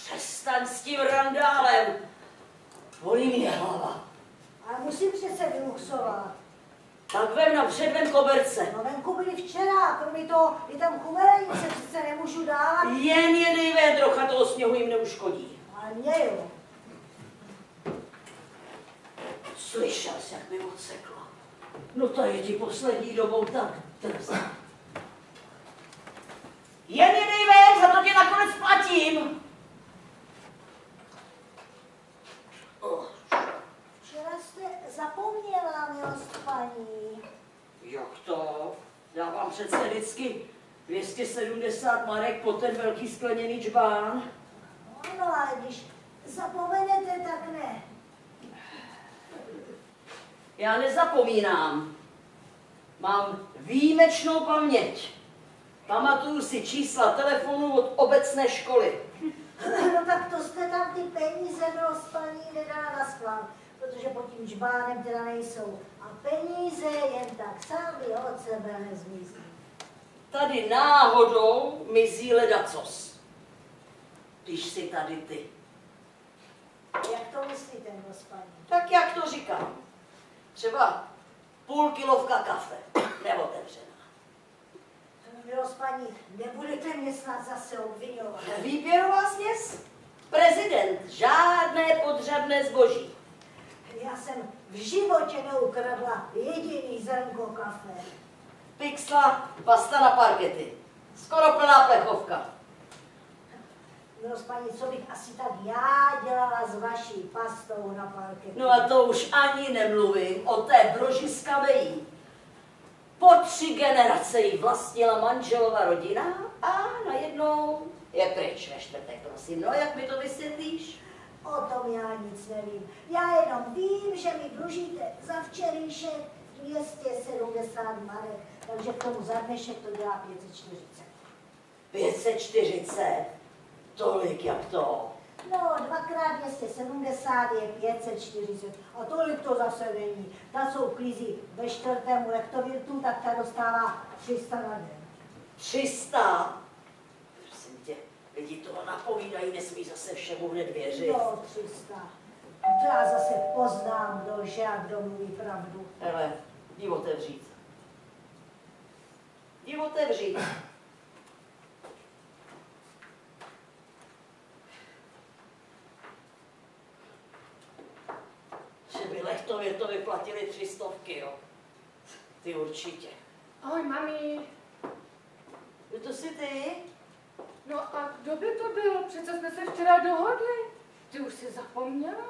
Přestaň s tím randálem. Bolí mě hlava. Ale musím přece vyluxovat. Tak vem napřed, vem koberce. No venku byli včera, kromě toho je tam kumelenice, přece nemůžu dávat. Jen jednej ven, trocha toho sněhu jim neuškodí. Ale mě jo. Slyšel jsi, jak mi odsekla. No to je ti poslední dobou tak drzá. Jen jednej ven, za to tě nakonec platím. Včera jste zapomněla, milost paní. Jak to? Já vám přece vždycky 270 marek po ten velký skleněný džbán. No, ale když zapomenete, tak ne. Já nezapomínám. Mám výjimečnou paměť. Pamatuju si čísla telefonů od obecné školy. No tak to jste tam ty peníze, milost paní, nedala na schvál, protože pod tím džbánem teda nejsou. A peníze jen tak sami od sebe nezmizí. Tady náhodou mizí ledacos. Když si tady ty. Jak to myslíte, milost paní? Tak jak to říkám? Třeba půl kilovka kafe, neotevřená. Milost paní, nebudete mě snad zase obvinovat. Výběrová směs? Prezident, žádné podřadné zboží. Já jsem v životě neukradla jediný zrnko kafe. Pixla, pasta na parkety. Skoro plná plechovka. Milost paní, co bych asi tak já dělala s vaší pastou na parketu? No a to už ani nemluvím o té brožiskavé jí. Po 3 generace jí vlastnila manželova rodina a najednou je pryč ve čtvrtek, prosím. No, jak mi to vysvětlíš? O tom já nic nevím. Já jenom vím, že mi dlužíte za včerejšek 270 marek, takže k tomu za dnešek to dělá 540. 540? Tolik jak to? No, 2x270 je 540. A tolik to zase není. Ta, co uklízí ve 4. lektovirtu, tak ta dostává 300 na den. 300? Prosím tě, lidi toho napovídají, nesmí zase všemu hned věřit. Jo, 300. To já zase poznám, kdo lže a kdo mluví pravdu. Hele, jdi otevřít. Jdi otevřít. Že by Lechtově to vyplatili 300, jo. Ty určitě. Ahoj, mami. Je to si ty? No a kdo by to byl? Přece jsme se včera dohodli. Ty už jsi zapomněla?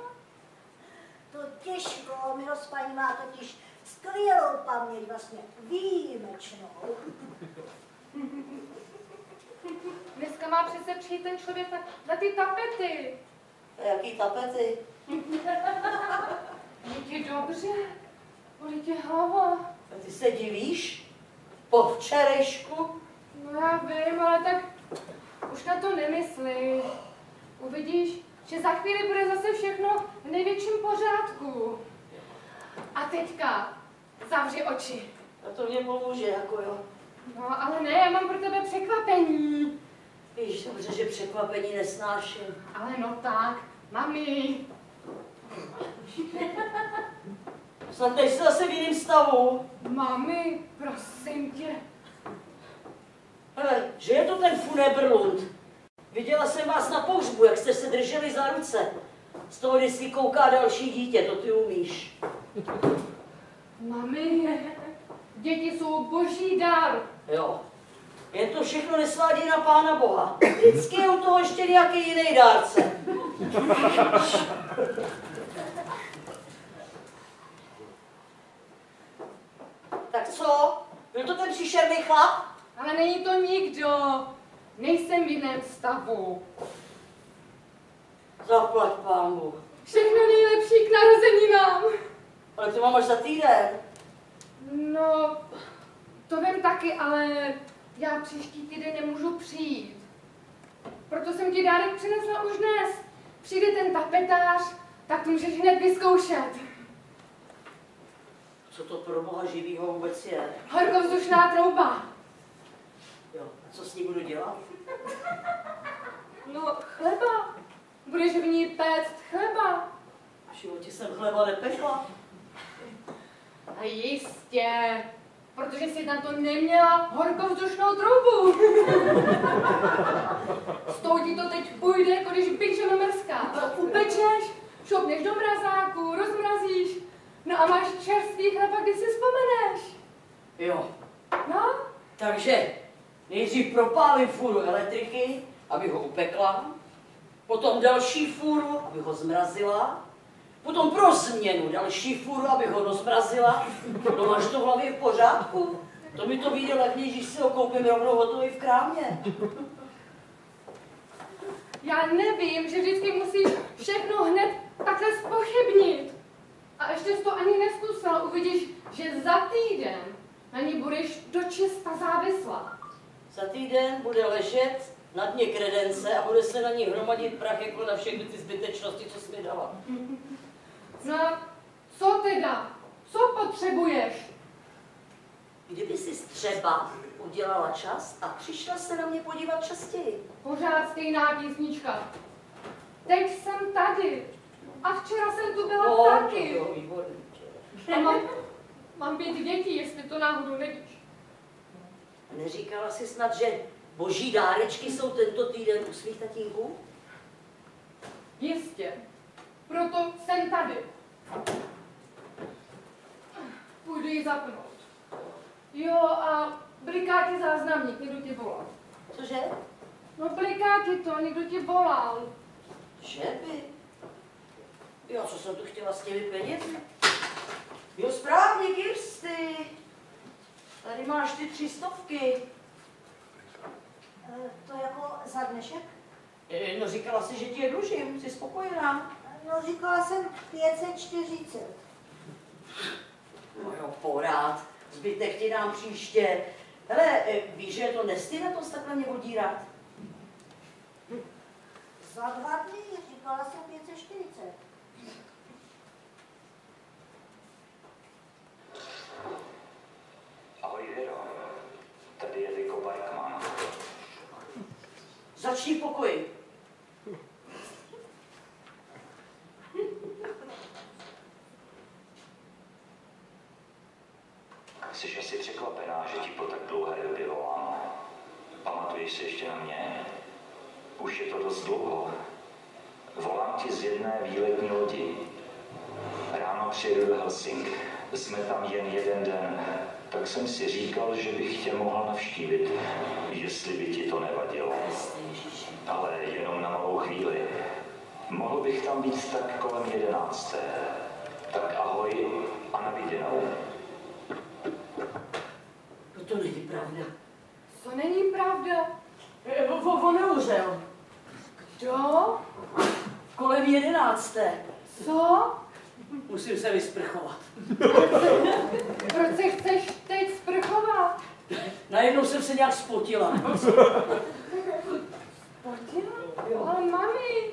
To těžko, milost paní má totiž skvělou paměť, vlastně výjimečnou. Dneska má přece přijít ten člověk na ty tapety. A jaký tapety? Je ti dobře? Bolí tě hlava? A ty se divíš? Po včerejšku? No já vím, ale tak už na to nemysli. Uvidíš, že za chvíli bude zase všechno v největším pořádku. A teďka zavři oči. A to mě pomůže, jako jo. No, ale ne, já mám pro tebe překvapení. Víš, dobře, že překvapení nesnáším. Ale no tak, mami. Snad teď jsi zase v jiném stavu. Mami, prosím tě. Hele, že je to ten Funebrlund. Viděla jsem vás na pohřbu, jak jste se drželi za ruce. Z toho vždycky kouká další dítě, to ty umíš. Mami, děti jsou boží dar. Jo. Jen to všechno nesvádí na Pána Boha. Vždycky je u toho ještě nějaký jiný dárce. Tak co? Byl to ten příšerný chlap? Ale není to nikdo. Nejsem v jiném stavu. Zaplať Pánu. Všechno nejlepší k narozeninám. Ale to mám až za týden. No, to vím taky, ale já příští týden nemůžu přijít. Proto jsem ti dárek přinesla už dnes. Přijde ten tapetář, tak to můžeš hned vyzkoušet. Co to pro Boha živýho vůbec je? Horkovzdušná trouba. Jo, a co s ní budu dělat? No, chleba. budeš v ní péct chleba. V životě jsem chleba nepekla. A jistě, protože jsi na to neměla horkovzdušnou troubu. S tou ti to teď půjde, jako když byčeno mrzká. To upečeš, šoupneš do mrazáku, rozmrazíš, no a máš čerstvý chleba, kdy si vzpomeneš. Jo. No? Takže nejdřív propálím fůru elektriky, abych ho upekla, potom další fůru, abych ho zmrazila, potom pro změnu další fůru, abych ho rozmrazila. No máš to v hlavě v pořádku? To mi to vyjde levněji, když si ho koupím rovnou hotový v krámě. Já nevím, že vždycky musíš všechno hned takhle zpochybnit. A ještě jsi to ani neskusila, uvidíš, že za týden na ní budeš dočista závislá. Za týden bude ležet na dně kredence a bude se na ní hromadit prach jako na všechny ty zbytečnosti, co jsi mi dala. No a co teda? Co potřebuješ? Kdyby si třeba udělala čas a přišla se na mě podívat častěji. Pořád stejná písnička. Teď jsem tady. A včera jsem tu byla taky. Jo, výborný. A mám 5 dětí, jestli to náhodou nevíš. Neříkala jsi snad, že boží dárečky jsou tento týden u svých tatínků? Jistě. Proto jsem tady. Půjdu ji zapnout. Jo, a bliká ti záznamník, někdo tě volal. Cože? No bliká ti to, někdo tě volal. Že by? Jo, co jsem tu chtěla s těmi penězi? Jo, správně, Kirsty. Tady máš ty 300. To jako za dnešek? No říkala jsi, že ti je dlužím, jsi spokojená? No říkala jsem 540. No jo, porád, zbytek ti dám příště. Hele, víš, že je to nestydatos takhle mě odírat? Za 2 dny říkala jsem 540. Ahoj Věro, tady je Viko Barkman. Začni v pokoji. Jsi asi překvapená, že ti po tak dlouhé době volám. Pamatuješ si ještě na mě? Už je to dost dlouho. Volám ti z jedné výletní lodi. Ráno přijedu do Helsing. Jsme tam jen jeden den. Tak jsem si říkal, že bych tě mohl navštívit, jestli by ti to nevadilo. Ale jenom na malou chvíli. Mohl bych tam být tak kolem 11. Tak ahoj a na viděnou. No to není pravda. Co není pravda? On neumřel. Kdo? Kolem 11. Co? Musím se vysprchovat. Proč se chceš teď sprchovat? Najednou jsem se nějak spotila. Spotila? Ale mami.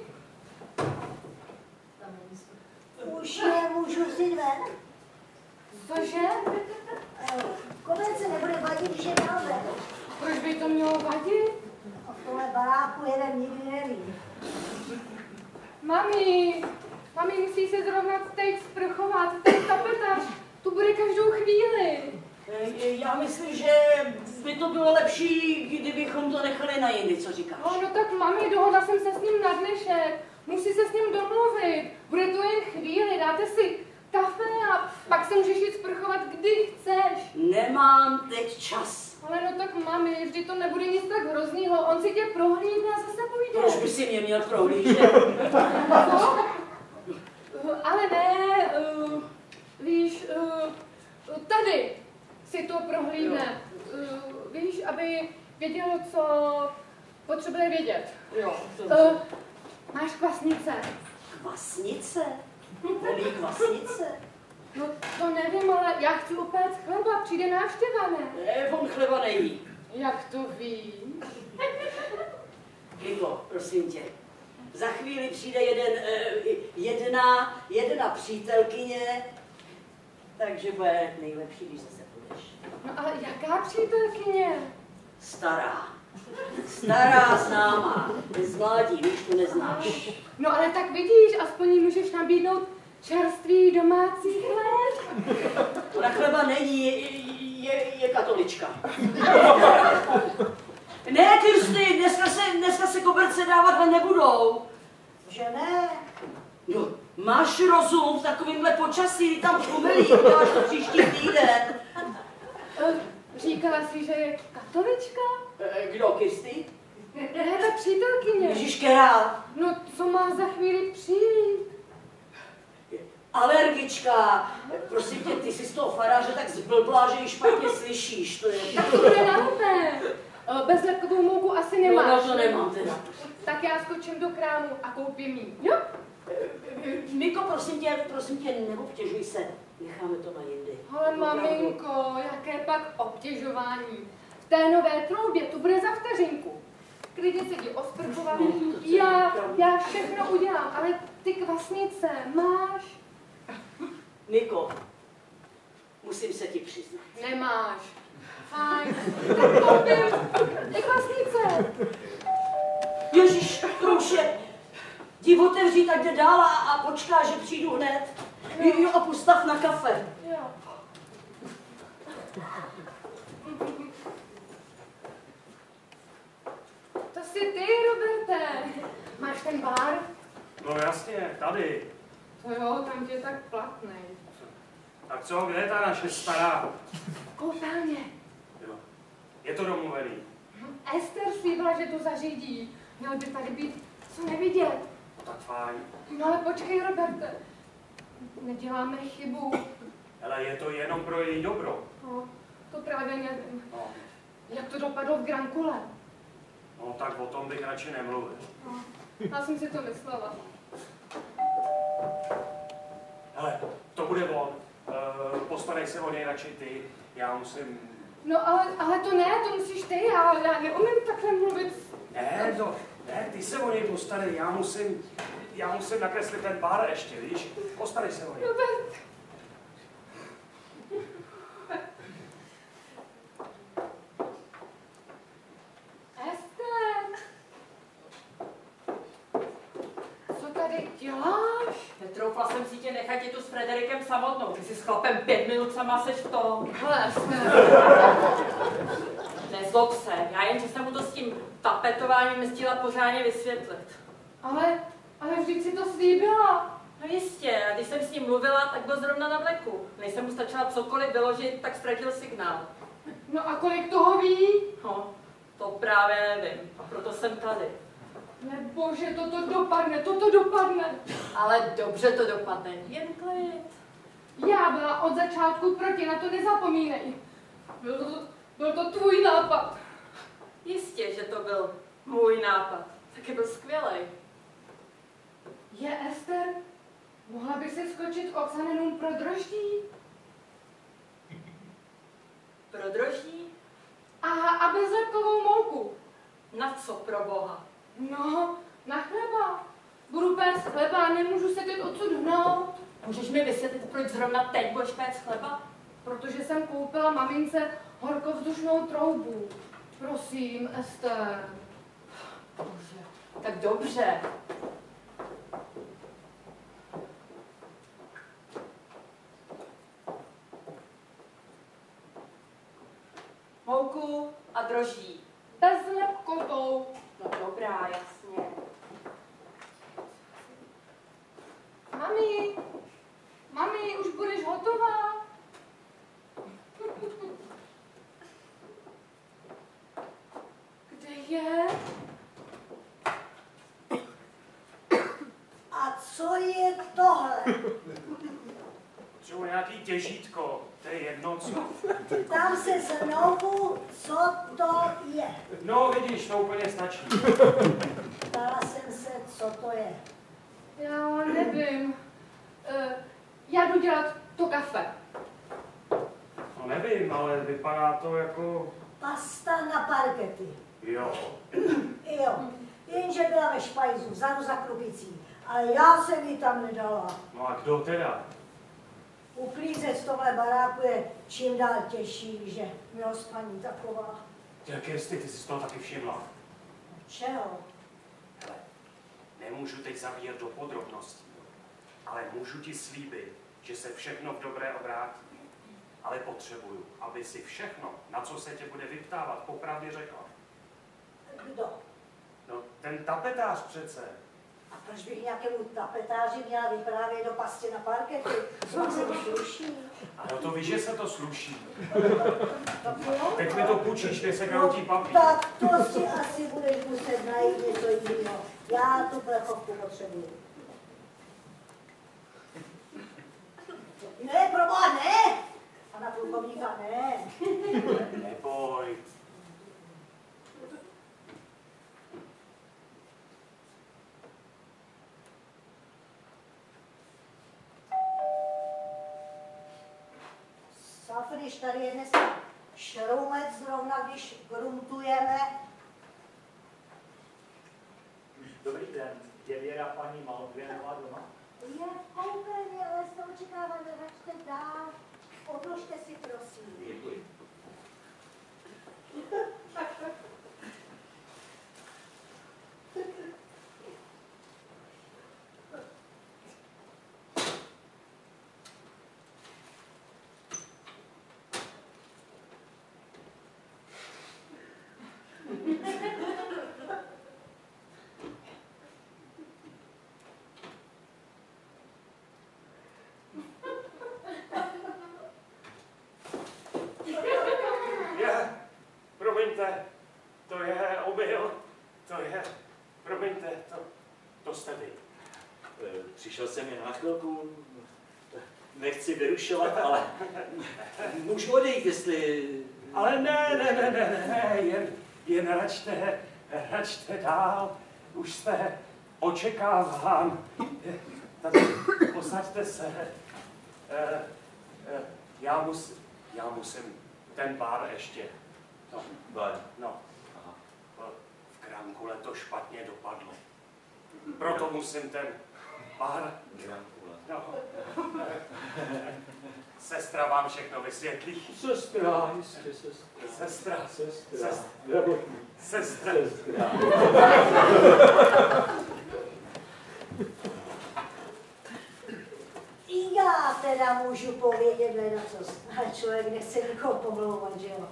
Už je můžu vzít ven? Cože? Komerce nebude vadit, když je dál ven. Proč by to mělo vadit? A v tomhle baráku jeden nikdy neví. Mami, musí se zrovna teď sprchovat. Ten tapetář tu bude každou chvíli. Já myslím, že by to bylo lepší, kdybychom to nechali na jindy, co říkáš? No tak mami, dohodla jsem se s ním na dnešek. Musí se s ním domluvit. Bude to jen chvíli, dáte si kafe a pak se můžeš jít sprchovat, kdy chceš. Nemám teď čas. Ale no tak mami, vždy to nebude nic tak hroznýho. On si tě prohlídne a zase půjde. Proč by si mě měl prohlížet? Co? Ale ne, víš, tady si to prohlídne. Víš, aby věděl, co potřebuje vědět. Jo, Máš kvasnice. Kvasnice? Volí kvasnice? No to nevím, ale já chci upéct chleba, přijde návštěva, ne? On chleba nejí. Jak to víš? Kiko, prosím tě. Za chvíli přijde jedna přítelkyně, takže bude nejlepší, když zase půjdeš. No ale jaká přítelkyně? Stará. Stará známá, z mládí, když to neznáš. No ale tak vidíš, aspoň jí můžeš nabídnout čerstvý domácí chléb. Ona chleba není, je katolička. Ne, Kirsty, dneska se koberce dávat ven nebudou. Že ne? No, máš rozum v takovýmhle počasí, tam chumelí, uděláš to příští týden. Říkala jsi, že je katolička? Kdo, Kirsty? Ne, ta přítelkyně. Ježíš, která? No, co má za chvíli přijít? Alergička. Prosím tě, ty jsi z toho faráře tak zblblá, že ji špatně slyšíš. To je... Tak to bude na nové. Bezlepkovou mouku asi nemáš. No, to nemám teda. Tak já skočím do krámu a koupím jí, jo? Miko, prosím tě, neobtěžuj se. Necháme to na jindy. Ale maminko, jaké pak obtěžování. V té nové troubě to bude za vteřinku. Klidně se jdi osprchovat. Já všechno udělám, ale ty kvasnice máš? Miko, musím se ti přiznat. Nemáš. Fajn. Tak koupím ty kvasnice. Ježíš, to už je. Jdi otevřít, ať jde dál a počká, že přijdu hned. Jo, a postav na kafe. Jo. To jsi ty, Roberte. Máš ten bar? No jasně, tady. To jo, tam tě je tak platnej. Tak co, kde je ta naše stará? Koupelně. Jo. Je to domluvený. Ester slíbila, že to zařídí. Měl by tady být co nevidět. Tak fajn. No ale počkej, Roberte. Neděláme chybu. Ale je to jenom pro její dobro. No, to právě nevím. No. Jak to dopadlo v Grankule? No tak o tom bych radši nemluvil. No, já jsem si to myslela. Hele, to bude on. Postarej se o něj radši ty. Já musím... No ale to ne, to musíš ty, já neumím takhle mluvit. Ne, ty se o něj postarej, já musím nakreslit ten bar ještě, víš? Postarej se o něj. Robert. Ester. Co tady děláš? Netroufla jsem si tě nechat je tu s Frederikem samotnou. Ty jsi s chlapem 5 minut sama seš v tom. Hele, Ester. Nezlob se, já jen, že jsem mu to s tím tapetováním nestihla pořádně vysvětlit. Ale vždyť si to slíbila. No jistě, a když jsem s ním mluvila, tak byl zrovna na vleku. Než jsem mu stačila cokoliv vyložit, tak ztratil signál. No a kolik toho ví? No, to právě nevím, a proto jsem tady. Nebože, toto dopadne. Ale dobře to dopadne, jen klid. Já byla od začátku proti, na to nezapomínej. Byl to tvůj nápad. Jistě, že to byl můj nápad. Taky byl skvělej. Je, Ester, mohla by si skočit Oxanenům pro droždí? Pro droždí? A bezlepkovou mouku. Na co pro boha? No, na chleba. Budu péct chleba a nemůžu se teď odsud hnout. Můžeš mi vysvětlit, proč zrovna teď budeš péct chleba? Protože jsem koupila mamince horkovzdušnou troubu. Prosím, Ester. Bože, tak dobře. Mouku a droždí. Bezlepkovou. No dobrá, jasně. Mami, už budeš hotová? Kde je? A co je tohle? Třeba nějaký těžítko, to je jedno co. Tam se znovu, co to je. No vidíš, to úplně stačí. Ptala jsem se, co to je. Já nevím. Já jdu dělat to kafe. No nevím, ale vypadá to jako... Pasta na parkety. Jo. Jo, jenže byla ve špajzu, vzadu za krupicí. Ale já jsem ji tam nedala. No a kdo teda? Uklízet v tomhle baráku je čím dál těžší, že milost paní taková. Tak jestli ty jsi toho taky všimla. Čeho? Hele, nemůžu teď zabíjet do podrobností, ale můžu ti slíbit, že se všechno v dobré obrátí. Ale potřebuju, aby si všechno, na co se tě bude vyptávat, popravdě řekla. Kdo? No, ten tapetář přece. A proč bych nějakému tapetáři měla vyprávět do pasti na parketu? Co se to sluší? Ano, to víš, že se to sluší. Tak jo? Teď mi to půjčíš, ty se kroutí papír. Tak to si asi budeš muset najít něco jiného. Já tu plechovku potřebuji. Ne, proboha, ne! A na plukovníka ne. Neboj. Safriš, tady je dneska šroumec zrovna, když gruntujeme. Dobrý den, je Věra paní Malkvěnová doma? Je v koupelně, ale z toho očekáváme, račte dál. Odložte si, prosím. Děkuji. Promiňte, to je omyl, promiňte, to jste vy. Přišel jsem jen na chvilku, nechci vyrušovat, ale můžu odejít, jestli... Ale ne, jen račte dál, už jste očekáván. Tady posaďte se. Já musím ten bar ještě. No, Bar. no. V Krankule to špatně dopadlo. Proto musím ten bar. No. Sestra vám všechno vysvětlí. Sestra, jistě sestra. Sestra. I já teda můžu povědět ledacos, ale člověk nechce nikoho pomlouvat, že jo.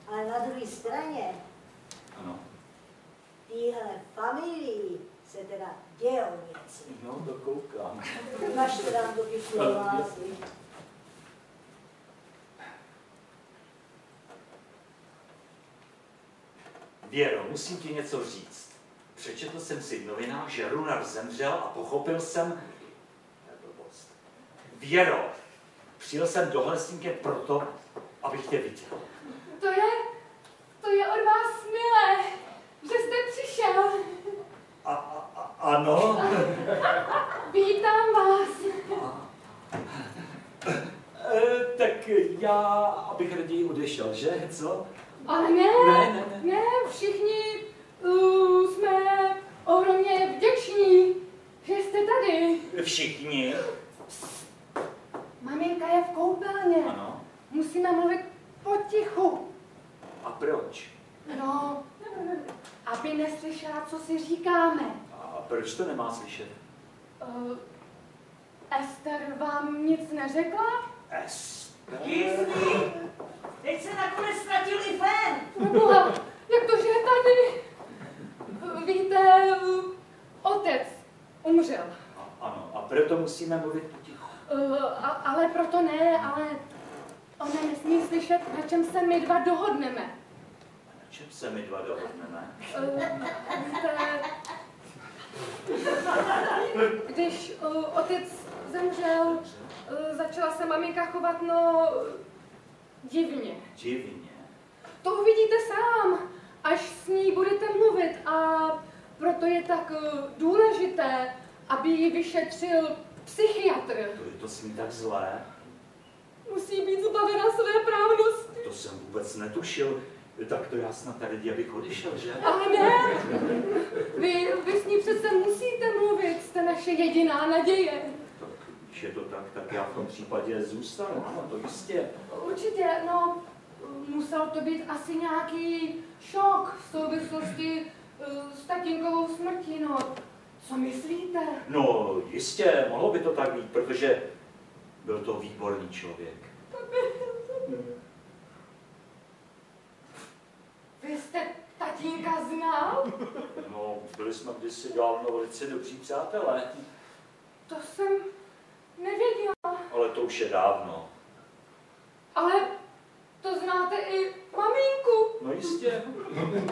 Ale na druhé straně, Ano. téhle familii se teda dějou věci. No, to koukám. Mažte nám to kyflovásy. Věro, musím ti něco říct. Přečetl jsem si v novinách, že Runar zemřel a pochopil jsem... Blbost. Věro, přijel jsem do Helsinky proto, abych tě viděl. To je od vás milé, že jste přišel. Ano. Vítám vás. Tak já, abych raději odešel, že? Co? Ale ne, Ne. všichni jsme ohromně vděční, že jste tady. Všichni? Maminka je v koupelně. Ano. Musíme mluvit potichu. A proč? No, aby neslyšela, co si říkáme. A proč to nemá slyšet? Ester vám nic neřekla? Ester? Jistý, teď se nakonec ztratil i fen. Proboha, jak to, že je tady? Víte, otec umřel. Ano, a proto musíme mluvit potichu. Ale proto ne, ale ona nesmí slyšet, na čem se my dva dohodneme. Na čem se my dva dohodneme? Když otec zemřel, začala se maminka chovat, no, divně. Divně. To uvidíte sám, až s ní budete mluvit, a proto je tak důležité, aby ji vyšetřil psychiatr. To je to s ní tak zlé? Musí být zbavena své právnosti. To jsem vůbec netušil. Tak to já snad tady, abych odešel, že? Ale ne, vy s ní přece musíte mluvit, jste naše jediná naděje. Tak když je to tak já v tom případě zůstanu, ano, to jistě. Určitě, no, musel to být asi nějaký šok v souvislosti s tatínkovou smrtí, no. Co myslíte? No, jistě, mohlo by to tak být, protože byl to výborný člověk. Vy jste tatínka znal? No, byli jsme kdysi dávno velice dobří přátelé. To jsem nevěděla. Ale to už je dávno. Ale to znáte i maminku. No jistě.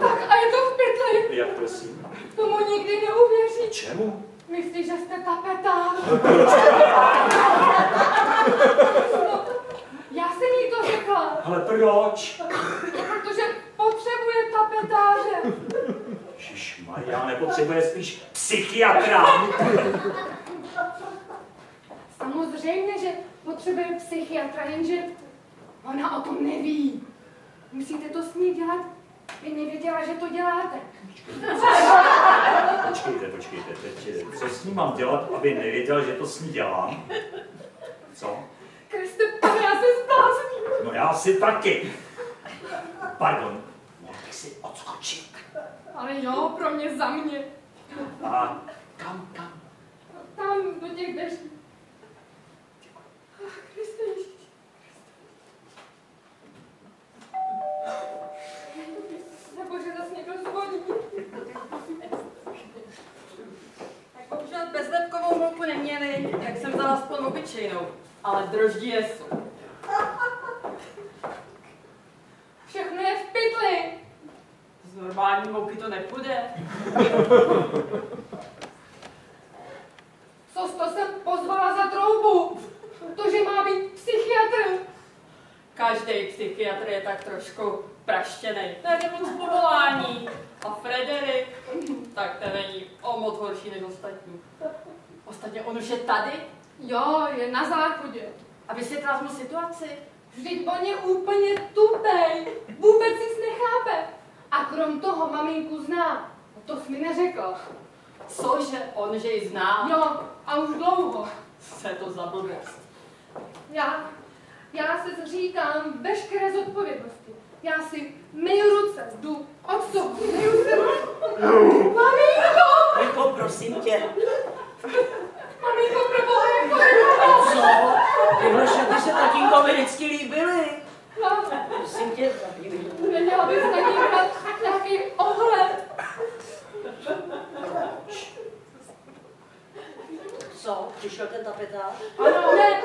Tak a je to v pytli. Jak prosím? Tomu nikdy neuvěří. Čemu? Myslí, že jste tapetář. No, já jsem jí to řekla. Ale proč? Protože potřebuje tapetáře. Ježišmarja, nepotřebuje spíš psychiatra. Samozřejmě, že potřebuje psychiatra, jenže ona o tom neví. Musíte to s ní dělat, by nevěděla, že to děláte. Počkejte, teď co s ním mám dělat, aby nevěděl, že to s ní dělám? Co? Kriste, pane, já se zblázním. No já si taky. Pardon, mohl bych si odskočit. Ale jo, pro mě, za mě. A kam? Tam, do těch dveří. Ach, Kriste, Ježíši. Nebo že zase někdo zvoní. Tak bohužel bezlepkovou mouku neměli, tak jsem vzala aspoň obyčejnou. Ale droždí jsou. Všechno je v pytli. Z normální mouky to nepůjde. Co to jsem pozvala za troubu? To, že má být psychiatr. Každý psychiatr je tak trošku praštěnej. To je nemoc povolání. A Frederik, tak ten není o moc horší než ostatní. Ostatně on už je tady. Jo, je na záchodě. A vysvětlila mu situaci. Vždyť on je úplně tupej. Vůbec nic nechápe. A krom toho maminku zná. To jsi mi neřekl. Cože on, že ji zná? Jo, a už dlouho. Co je to za blbost? Já se zříkám veškeré zodpovědnosti. Já si myju ruce, jdu od toho, myju se ruce. Maminko! Jako, prosím tě. Maminko, proboha, jako je Co? Tyhle šaty se tatínkovi vždycky líbily. to? Prosím tě, zabývej. Neměla bys na ní brát nějaký ohled. Co? Přišel ten tapetář? Ano, ne.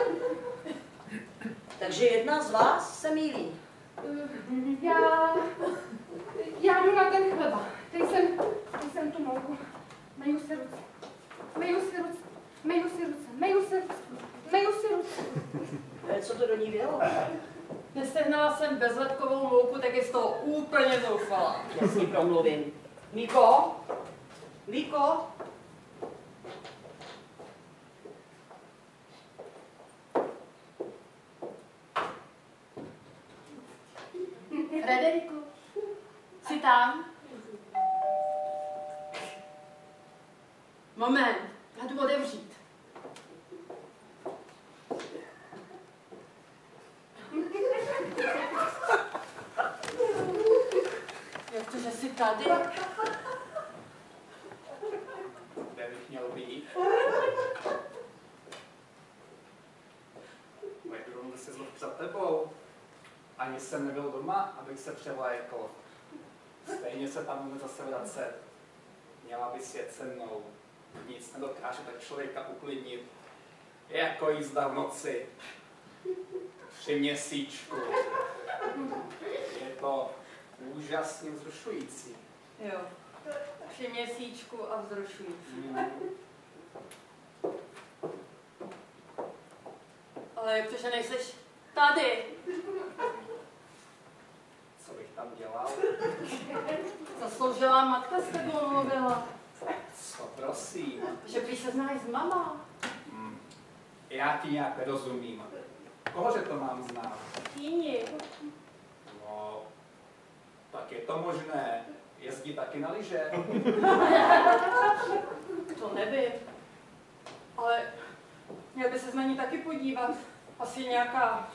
Takže jedna z vás se mýlí. Já jdu na ten chleba. Teď jsem tu mouku. Meju si ruce. Co to do ní bylo? Nesehnala jsem bezlepkovou mouku, tak je z toho úplně zoufala. Já s ní promluvím. Míko? Frederiku, jsi tam? Moment, já jdu otevřít. Jak to, že jsi tady? Kde bych měl být? Rovnou se zlob za tebou. Ani jsem nebyl doma, abych se převlékl. Stejně se tam můžu zase vracet. Měla bys jet se mnou. Nic nedokáže tak člověka uklidnit. Je jako jízda v noci. 3 měsíčku. Je to úžasně vzrušující. Jo, 3 měsíčku a vzrušující. Ale jak to, že nejseš tady? Co bych tam dělal? Zasloužila matka s tebou mluvila. Co prosím? Že prý se znáš s mama. Já ti nějak nerozumím. Kohože to mám znát? Týni. No, tak je to možné. Jezdí taky na lyže? To nevím. Ale měl by se na ní taky podívat. Asi nějaká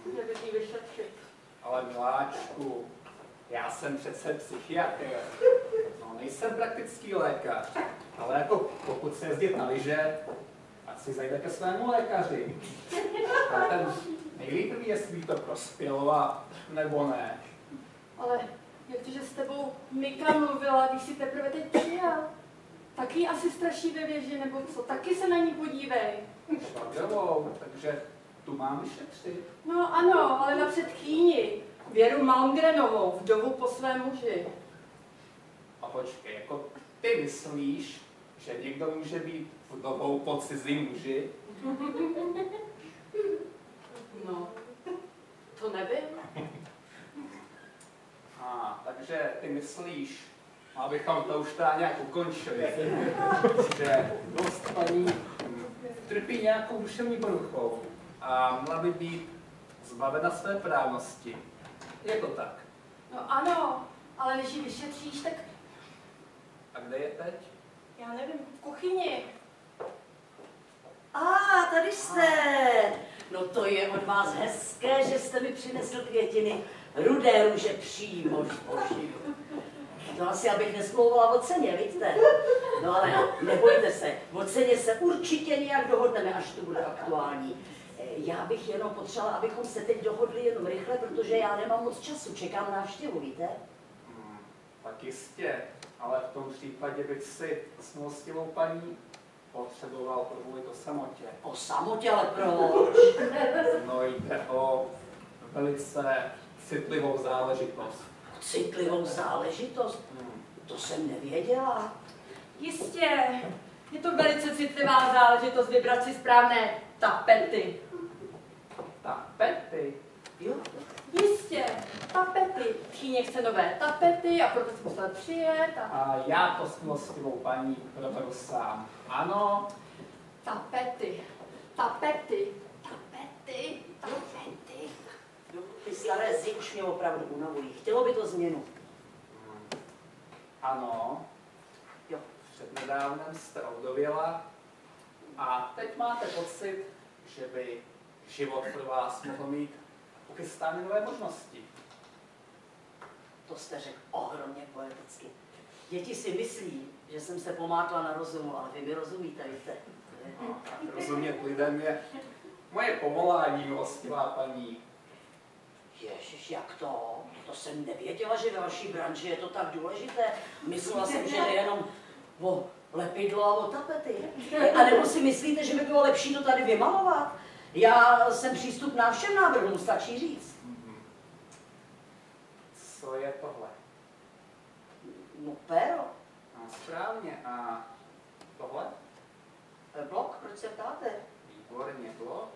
Měl bych jí vyšetřit. Ale miláčku, já jsem přece psychiatr. No, nejsem praktický lékař, ale jako pokud se jezdit na lyže, ať si zajde ke svému lékaři. A ten nejlíp ví, jestli to prospělo a nebo ne. Ale jak to, že s tebou Mika mluvila, když jsi teprve teď přijel? Taky asi straší ve věži, nebo co? Taky se na ní podívej. Švagrovou, takže tu mám vyšetřit. No ano, ale napřed kýni. Věru Malmgrenovou, vdovu po svém muži. A počkej, jako ty myslíš, že někdo může být vdovou po cizím muži? No, to nevím. Takže ty myslíš, abychom to už teda nějak ukončili, že dost paní trpí nějakou duševní poruchou a měla by být zbavena své právnosti. Je to tak? No ano, ale než ji vyšetříš, tak A kde je teď? já nevím, v kuchyni. Tady jste. No to je od vás hezké, že jste mi přinesl květiny. Rudé růže přímo z Boží. No asi abych nesmlouvala o ceně, víte? No ale nebojte se, o ceně se určitě nějak dohodneme, až to bude aktuální. Já bych jenom potřebovala, abychom se teď dohodli jenom rychle, protože já nemám moc času, čekám návštěvu, víte? Tak jistě, ale v tom případě bych si s milostivou paní potřeboval promluvit o samotě. O samotě, ale proč? No jde o velice citlivou záležitost. Citlivou záležitost? To jsem nevěděla. Jistě, je to velice citlivá záležitost vybrat si správné tapety. Tapety? Jo? Jistě, tapety. Tchýně chce nové tapety a proto jsem musela přijet A já to s milostivou paní proberu sám. Ano, tapety, tapety, tapety, tapety. No, ty staré zdi už mě opravdu unavují. Chtělo by to změnu. ano. Jo. Přednedávnem jste ovdověla a teď máte pocit, že by život pro vás mohl mít uchystány nové možnosti. To jste řekl ohromně poeticky. Děti si myslí, že jsem se pomátla na rozumu, ale vy mi rozumíte, víte? Tak rozumět lidem je moje povolání, milostivá paní. Ježiš, jak to? To jsem nevěděla, že ve vaší branži je to tak důležité. Myslela jsem, že jde jenom o lepidlo a o tapety. A nebo si myslíte, že by bylo lepší to tady vymalovat? Já jsem přístupná všem návrhům, stačí říct. Co je tohle? No péro. Správně. A tohle? Blok, proč se ptáte? Výborně, blok.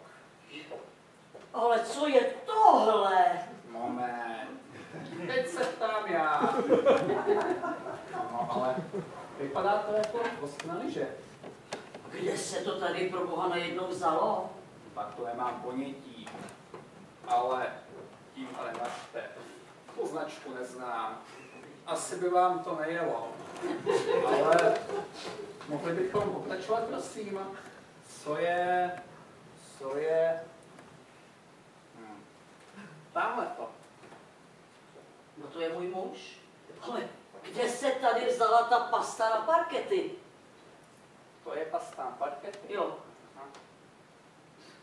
Ale co je tohle? Moment. Teď se ptám já. No, ale vypadá to jako vosk na lyže. Kde se to tady pro boha najednou vzalo? Pak to nemám ponětí. Ale tím ale našte. Tu značku neznám. Asi by vám to nejelo. Ale mohli bychom pokračovat, prosím. Co je... Tamhle to. No to je můj muž. Ale kde se tady vzala ta pasta na parkety? To je pasta na parkety? Jo.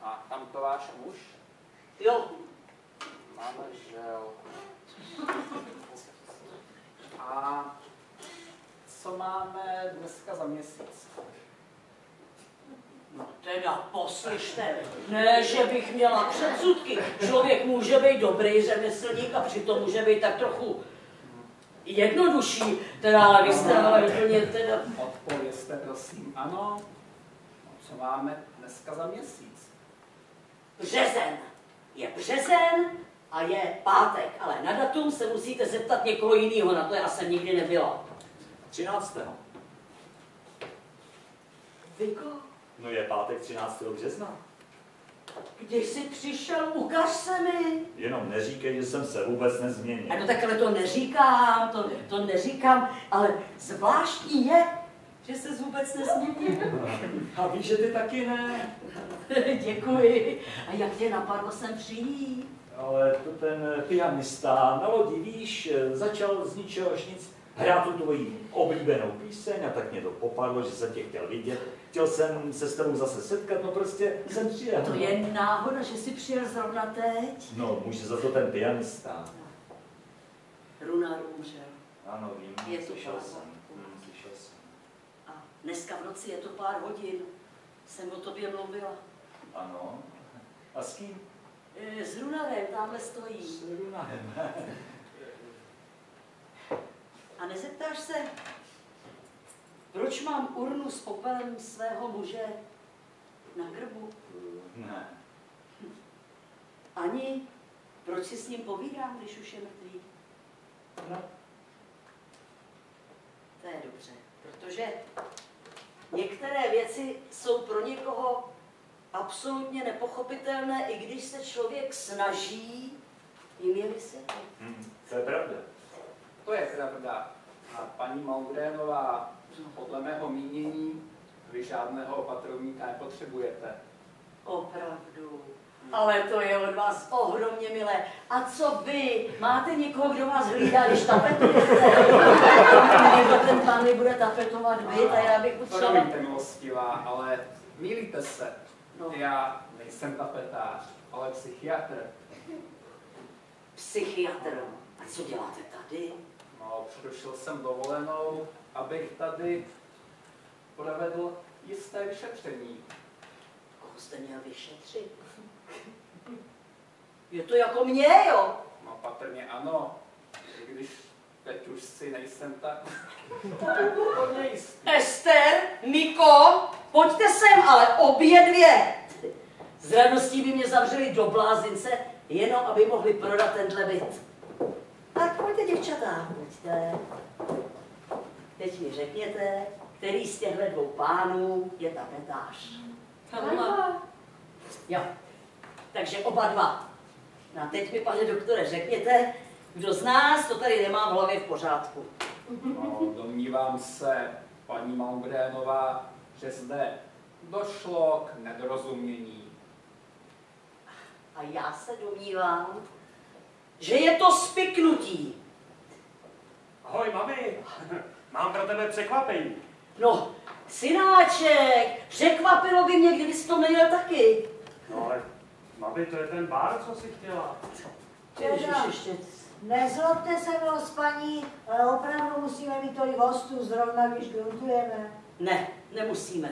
A tam to váš muž? Jo. Máme žel. A co máme dneska za měsíc? No teda poslyšte, ne, že bych měla předsudky. Člověk může být dobrý řemeslník a přitom může být tak trochu jednodušší. Teda, ale vy jste ale úplně teda... Odpovězte, prosím, ano. Co máme dneska za měsíc? Březen. Je březen a je pátek, ale na datum se musíte zeptat někoho jiného, na to já jsem nikdy nebyla. 13. Viko, No je pátek 13. března. když jsi přišel, ukaž se mi. Jenom neříkej, že jsem se vůbec nezměnil. Ano, takhle to neříkám, to neříkám, ale zvláštní je, že se vůbec nezměnil. A víš, že ty taky ne? Děkuji. A jak tě napadlo sem přijít? Ale to ten pianista na lodi, víš, začal z ničehož nic hrát tu tvoji oblíbenou píseň a tak mě to popadlo, že jsem tě chtěl vidět. Chtěl jsem se s tebou zase setkat, no prostě jsem přijel. To je náhoda, že jsi přijel zrovna teď? No, může za to ten pianista. Runar umřel. Ano, vím, Je to slyšel pár jsem. hodin. Slyšel jsem. A dneska v noci je to pár hodin. Jsem o tobě mluvila. Ano. A s kým? S Runarem, tamhle stojí. S Runarem. A nezeptáš se, proč mám urnu s popelem svého muže na grbu? Ne. Ani proč si s ním povídám, když už je mrtvý? No. To je dobře, protože některé věci jsou pro někoho absolutně nepochopitelné, i když se člověk snaží jim je vysvětlit. To je pravda. To je pravda. A paní Maugrénová, podle mého mínění, vy žádného opatrovníka nepotřebujete. Opravdu. Ale to je od vás ohromně milé. A co vy? Máte někoho, kdo vás hlídá, když tapetujete? Někdo ten pán bude tapetovat byt a já bych potřeba... Promiňte, milostivá, ale mýlíte se. No. Já nejsem tapetář, ale psychiatr. Psychiatr. A co děláte tady? No, přerušil jsem dovolenou, abych tady provedl jisté vyšetření. Koho jste měl vyšetřit? Je to jako mě, jo? No, patrně ano, i když teď už si nejsem tak hodně jistý. Ester, Miko, pojďte sem, ale obě dvě. S radostí by mě zavřeli do blázince, jenom aby mohli prodat tenhle byt. Tak pojďte, děvčata, pojďte. Teď mi řekněte, který z těchto dvou pánů je tapetář. Jo, takže oba dva. No a teď mi, pane doktore, řekněte, kdo z nás to tady nemá v hlavě v pořádku. No, domnívám se, paní Maugrénová, že zde došlo k nedorozumění. A já se domnívám, že je to spiknutí. Ahoj, mami. Mám pro tebe překvapení. No, synáček, překvapilo by mě, kdybys to měl taky. No ale, mami, to je ten bar, co jsi chtěla. Ježiš, ještě. Nezlobte se, milost paní, ale opravdu musíme mít tolik hostů, zrovna když gruntujeme. Ne, nemusíme.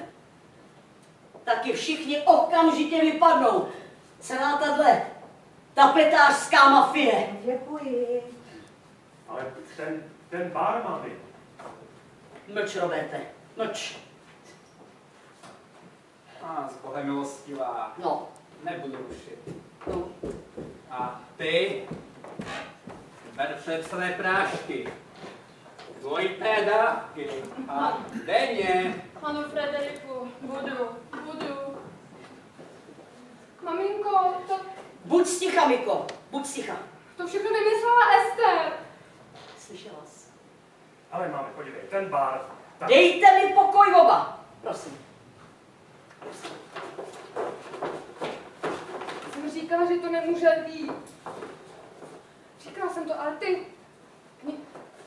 Taky všichni okamžitě vypadnou. Celá tahle tapetářská mafie. Děkuji. Ale ten bar, mami. Mlč, Roberte, mlč. A s Bohem milostivá, No, nebudu rušit. no. A ty, ber přepsané prášky, dvojité dávky a denně. Ano, Frederiku, budu. Maminko, Buď sticha, Miko, buď sticha. to všechno vymyslela Ester. Slyšela jsi? Ale mami, podívej, ten bar. Tak... Dejte mi pokoj oba, prosím. Jsem říkala, že to nemůže být. Říkala jsem to, ale ty...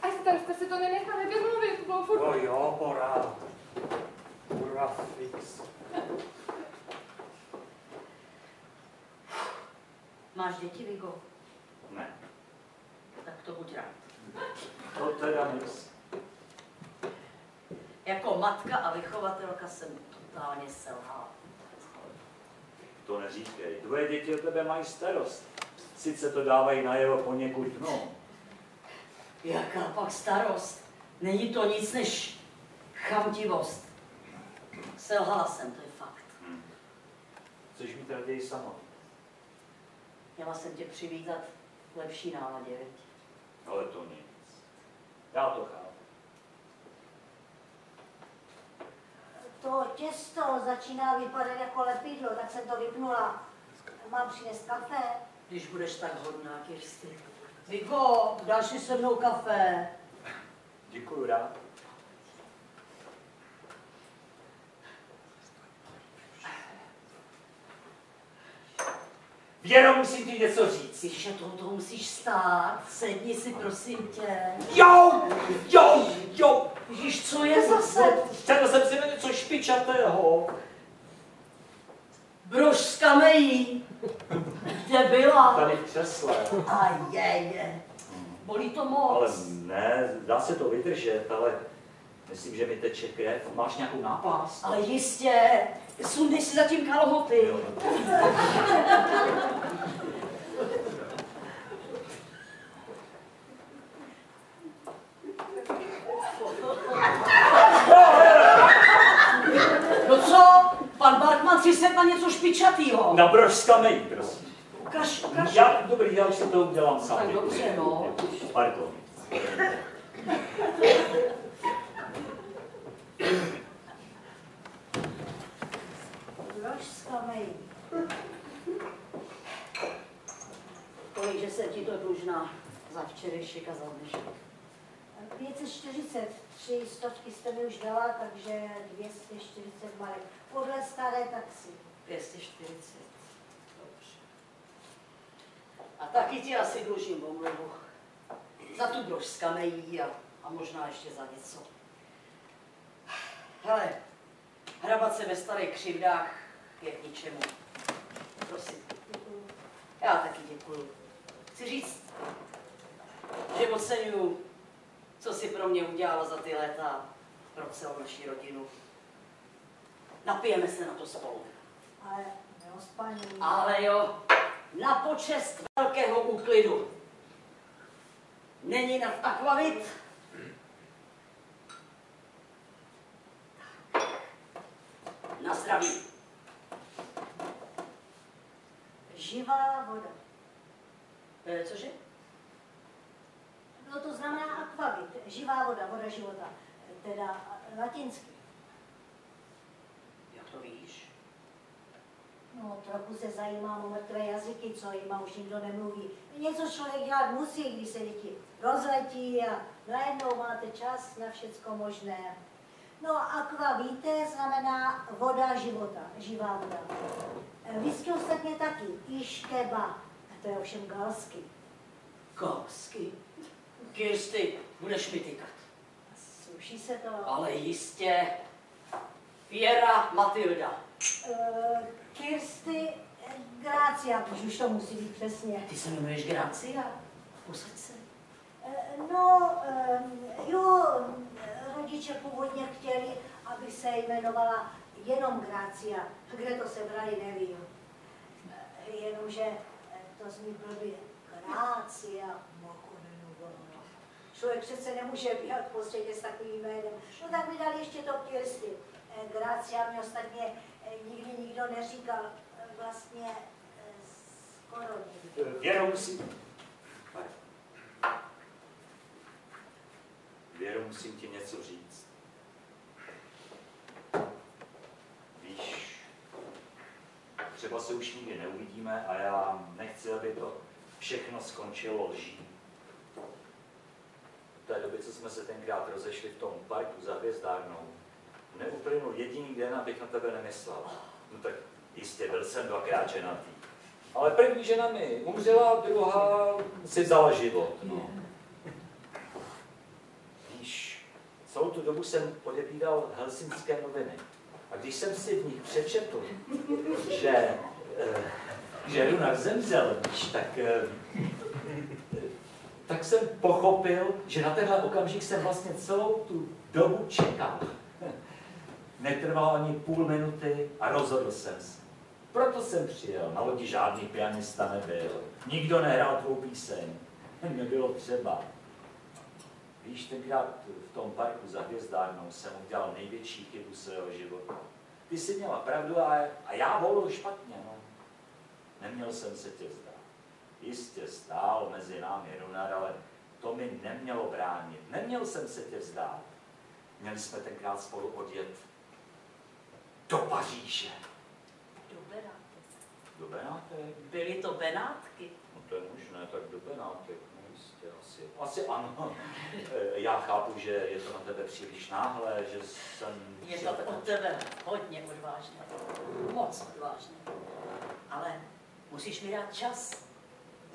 Ester, jste si to nenechali vymluvit, to bylo furt... No jo, porád. Kurva fix. Máš děti, Vigo? Ne. Tak to buď rád. To teda nic. Jako matka a vychovatelka jsem totálně selhala. To neříkej. Tvoje děti o tebe mají starost. Sice to dávají najevo poněkud, no. Jaká pak starost? Není to nic než chamtivost. Selhala jsem, to je fakt. Chceš mít raději sama. Měla jsem tě přivítat v lepší náladě, viď? Ale to nic. Já to chápu. To těsto začíná vypadat jako lepidlo, tak jsem to vypnula. Mám přinést kafe? Když budeš tak hodná, Kirsty. Vigo, dáš si se mnou kafe? Děkuju, rád. Věro, musím ti něco říct. Ještě toho musíš stát, sedni si prosím tě. Jo! Víš, co je zase? Chtěl jsem si na něco špičatého. Brož z kamejí. Kde byla? Tady v křesle. A je. Bolí to moc. Ale ne, dá se to vydržet, ale myslím, že mi teče krev. Máš nějakou nápast? Ale jistě. Sundej si zatím kalhoty. Jo. No co? Pan Bartman si sedl na něco špičatýho. Na brož z kamejí, prosím. Ukaž. Dobrý, já už si to udělám sám. Tak dobře, no. Pardon. Brož z kamejí. Kolik, že jsem ti to dlužná za včerejšek a za dnešek. 543 stovky jste mi už dala, takže 240 marek. Podle staré taxi. 240. Dobře. A taky ti asi dlužím omluvu. Za tu brož z kamejí a možná ještě za něco. Hele, hrabat se ve starých křivdách je k ničemu. Prosím. Děkuju. Já taky děkuju. Chci říct, že oceňuju, co jsi pro mě udělala za ty léta, pro celou naši rodinu. Napijeme se na to spolu. Ale neospaní. Ale jo, na počest velkého úklidu. Není nad akvavit. Na zdraví. Živá voda. Cože? No to znamená akvavit, živá voda, voda života. Teda latinsky. Jak to víš? No, trochu se zajímám o mrtvé jazyky, co jima už nikdo nemluví. Něco člověk dělat musí, když se děti rozletí a najednou máte čas na všecko možné. No, akvavite znamená voda života, živá voda. Whisky ostatně taky, iškeba, to je ovšem galsky. Galsky. Kirsty, budeš mi tykat. Sluší se to? Ale jistě. Fiera Matilda. Kirsty Grácia, protože už to musí být přesně. Ty se jmenuješ Gracia? Posaď se. Jo, rodiče původně chtěli, aby se jmenovala jenom Grácia. Kde to sebrali, nevím. Jenomže to zní blbě. Grácia Mokonenová. Člověk přece nemůže běhat po světě s takovým jménem. No tak mi dali ještě to Kirsty. Grácia mě ostatně nikdy nikdo neříkal. Vlastně skoro nikdy. Věro, musím ti něco říct. Víš, třeba se už nikdy neuvidíme a já nechci, aby to všechno skončilo lží. V té době, co jsme se tenkrát rozešli v tom parku za Hvězdárnou, neuplynul jediný den, abych na tebe nemyslel. No tak jistě, byl jsem dvakrát ženatý. Ale první žena mi umřela, druhá si vzala život. No. Víš, celou tu dobu jsem odebíral helsinské noviny. A když jsem si v nich přečetl, že Runar zemřel, víš, tak jsem pochopil, že na tenhle okamžik jsem vlastně celou tu dobu čekal. Netrvalo ani půl minuty a rozhodl jsem se. Proto jsem přijel. Na lodi žádný pianista nebyl. Nikdo nehrál tvou píseň. Nebylo třeba. Víš, tenkrát v tom parku za Hvězdárnou jsem udělal největší chybu svého života. Ty jsi měla pravdu a já volil špatně. No. Neměl jsem se tě vzdát. Jistě stál mezi námi Runar, ale to mi nemělo bránit. Neměl jsem se tě vzdát. Měli jsme tenkrát spolu odjet do Paříže. Do Benátek. Do Benátek? Byly to Benátky. No to je možné, tak do Benátek, no jistě, asi ano. Já chápu, že je to na tebe příliš náhle, že jsem... Je to od tebe hodně odvážné. Moc odvážné. Ale musíš mi dát čas.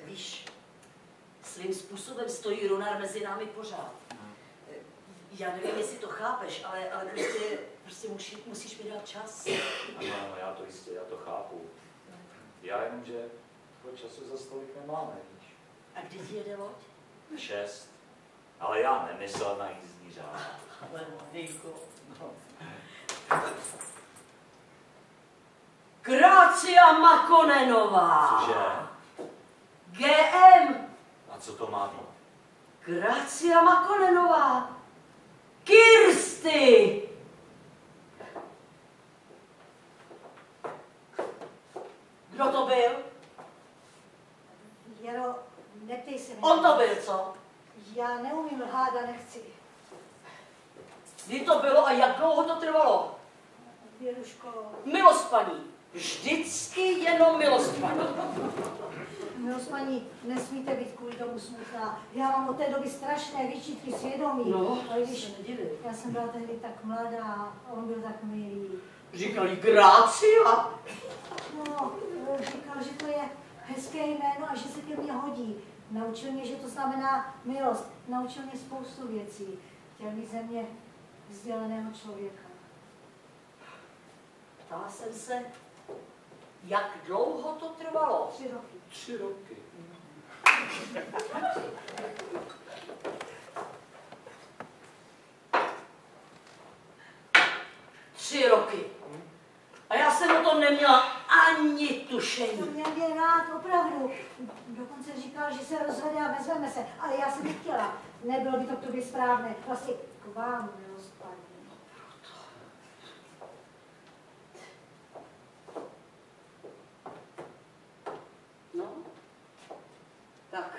Víš, svým způsobem stojí Runar mezi námi pořád. Já nevím, jestli to chápeš, ale prostě musíš mi dát čas. Ano, já to jistě, já to chápu. Já jenom, že toho času za stolik nemáme, víš. A kdy ti jede loď? 6. Ale já nemyslel na jízdní řád. Grácia Makonenová. Cože? GM. A co to má být? Grácia Makonenová. Kirsty. Kdo to byl? Jaro, neptej se mě. On to byl, co? Já neumím lhát a nechci. Kdy to bylo a jak dlouho to trvalo? Věruško, Milost paní. Vždycky jenom milost paní. milost paní, nesmíte být kvůli tomu smutná. Já mám od té doby strašné výčitky svědomí. No, ale když nedivím. já jsem byla tehdy tak mladá a on byl tak milý. Říkali Grácia. No, říkal, že to je hezké jméno a že se ke mně hodí. Naučil mě, že to znamená milost. Naučil mě spoustu věcí. Chtěl mít ze mě vzdělaného člověka. Ptala jsem se, jak dlouho to trvalo? 3 roky. 3 roky. Tři roky. A já jsem o tom neměla ani To tušení. mě rád, opravdu. Dokonce říkal, že se rozvede a vezmeme se, ale já jsem nechtěla. Nebylo by to k tobě správné. Vlastně k vám, milost paní. No, tak,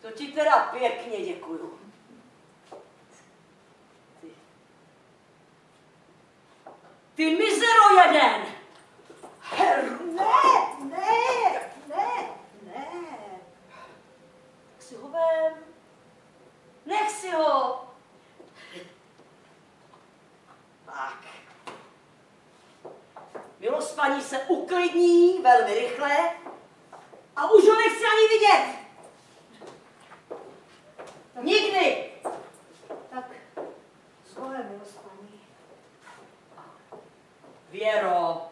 to ti teda pěkně děkuju. Ty mizero jeden! Ne. Tak si ho vem. Nech si ho. Tak. Milost paní se uklidní velmi rychle a už ho nechci ani vidět. Nikdy. Tak, svoje milost paní. Věro.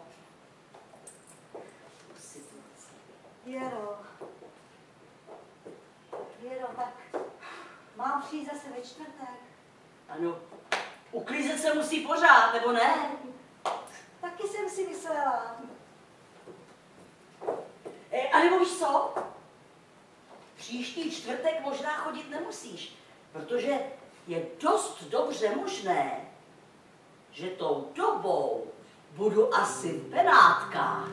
Věro, tak mám přijít zase ve čtvrtek. Ano, uklízet se musí pořád, nebo ne? Taky jsem si myslela. A nebo víš co? Příští čtvrtek možná chodit nemusíš, protože je dost dobře možné, že tou dobou budu asi v Benátkách.